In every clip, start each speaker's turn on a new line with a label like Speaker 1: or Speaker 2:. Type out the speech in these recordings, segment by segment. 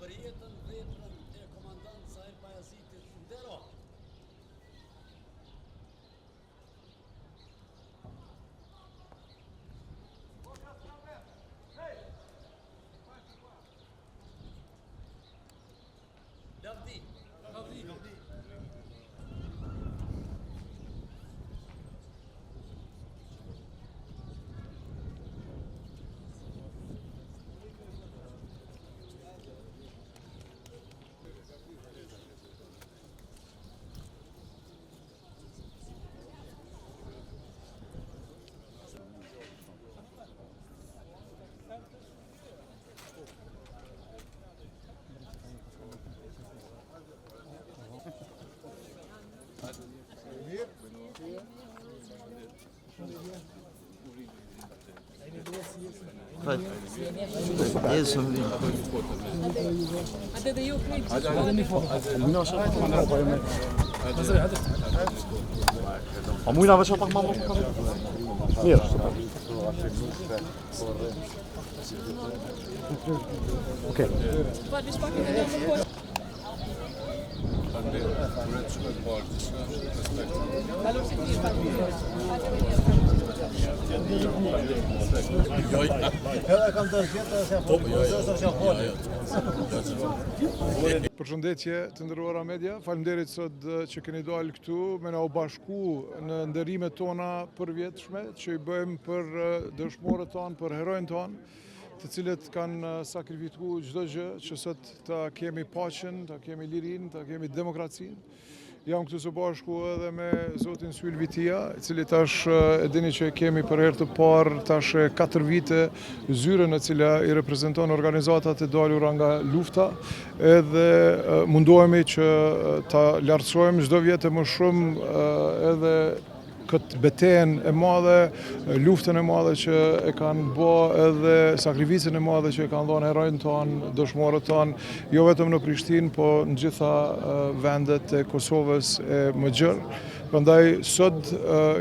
Speaker 1: për jetën veprën e komandant Zahir Bajazitit ndero. Lavdi.
Speaker 2: A mój nawet się tak mam. Nie. Okej.
Speaker 3: Përshëndetje të nderuara media, faleminderit sot që keni dalë këtu me na u bashku në nderimet tona përvjetshme që i bëjmë për dëshmorët tonë, për herojnë tonë, të cilët kanë sakrifikuar çdo gjë që sot ta kemi paqen, ta kemi lirinë, ta kemi demokracinë. Jam këtu së bashku edhe me zotin Syl Vitia, i cili tash e dini që kemi për herë të parë tash 4 vite zyrën e cila i reprezenton organizatat e dalura nga lufta, edhe mundohemi që ta lartësojmë çdo vit më shumë edhe këtë betejën e madhe, luftën e madhe që e kanë bë edhe sakrificën e madhe që e kanë dhënë herojnë tonë, dëshmorët tonë, jo vetëm në Prishtinë, po në gjitha vendet e Kosovës e më gjerë. Prandaj sot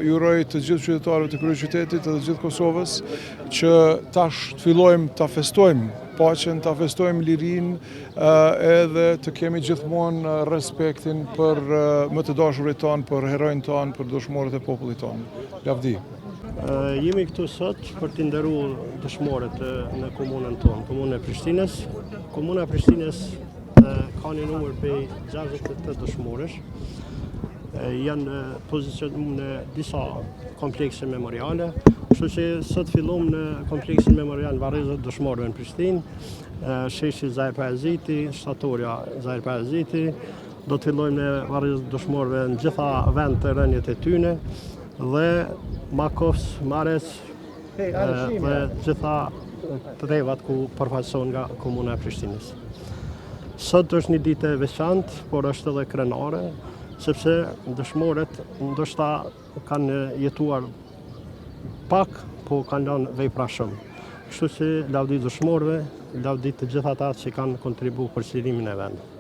Speaker 3: ju uroj të gjithë qytetarëve të kryeqytetit dhe të gjithë Kosovës që tash të fillojmë ta festojmë paqen, ta festojmë lirinë edhe të kemi gjithmonë respektin për më të dashurit tonë, për herojnë tonë, për dëshmorët e popullit tonë. Lavdi.
Speaker 4: Jemi këtu sot për të nderuar dëshmorët në komunën tonë, komunën e Prishtinës. Komuna e Prishtinës ka një numër prej 68 dëshmorësh. Janë pozicionuar në disa komplekse memoriale, kështu që sot fillom në kompleksin memorial Varrezat dëshmorëve në Prishtinë, sheshi Zahir Bajaziti, shtatorja Zahir Bajaziti, do të fillojmë në Varrezat dëshmorëve në gjitha vend të rënjet e tyne, dhe Makovs, Mares, dhe gjitha të revat ku përfaqësohen nga komuna e Prishtinës. Sot është një ditë e veçantë, por është edhe krenare, sepse dëshmorët ndoshta kanë jetuar pak, po kanë lënë vepra shumë. Kështu që lavdi dëshmorëve, lavdi të gjithë ata që kanë kontribuar për çlirimin e vendit.